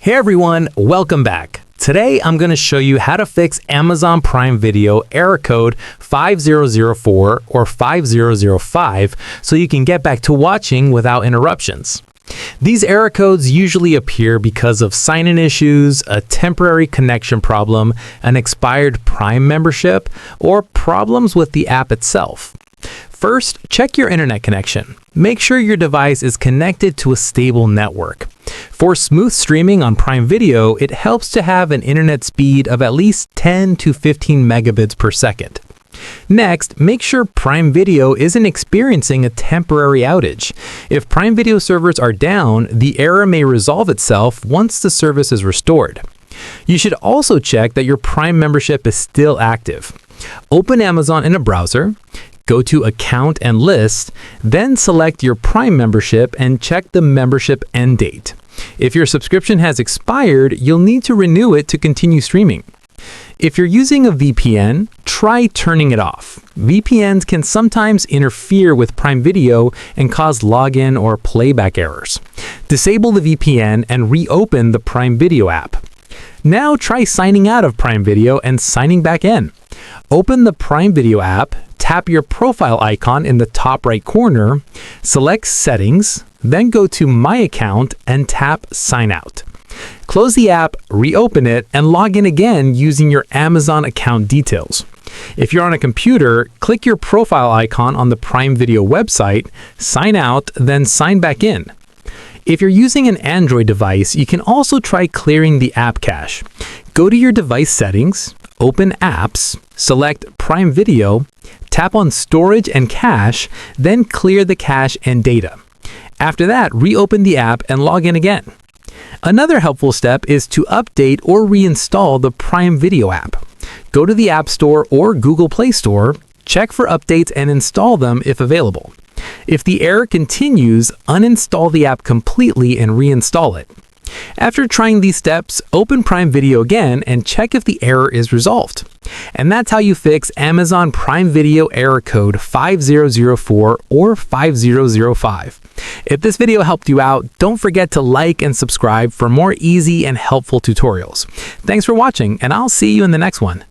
Hey everyone, welcome back. Today I'm going to show you how to fix Amazon Prime Video error code 5004 or 5005 so you can get back to watching without interruptions. These error codes usually appear because of sign-in issues, a temporary connection problem, an expired Prime membership, or problems with the app itself. First, check your internet connection. Make sure your device is connected to a stable network. For smooth streaming on Prime Video, it helps to have an internet speed of at least 10 to 15 megabits per second. Next, make sure Prime Video isn't experiencing a temporary outage. If Prime Video servers are down, the error may resolve itself once the service is restored. You should also check that your Prime membership is still active. Open Amazon in a browser, go to Account and List, then select your Prime membership and check the membership end date. If your subscription has expired, you'll need to renew it to continue streaming. If you're using a VPN, try turning it off. VPNs can sometimes interfere with Prime Video and cause login or playback errors. Disable the VPN and reopen the Prime Video app. Now try signing out of Prime Video and signing back in. Open the Prime Video app, tap your profile icon in the top right corner, select Settings, then go to My Account and tap Sign Out. Close the app, reopen it, and log in again using your Amazon account details. If you're on a computer, click your profile icon on the Prime Video website, sign out, then sign back in. If you're using an Android device, you can also try clearing the app cache. Go to your device settings, open Apps, select Prime Video, tap on Storage and Cache, then clear the cache and data. After that, reopen the app and log in again. Another helpful step is to update or reinstall the Prime Video app. Go to the App Store or Google Play Store, check for updates and install them if available. If the error continues, uninstall the app completely and reinstall it. After trying these steps, open Prime Video again and check if the error is resolved. And that's how you fix Amazon Prime Video error code 5004 or 5005. If this video helped you out, don't forget to like and subscribe for more easy and helpful tutorials. Thanks for watching, and I'll see you in the next one.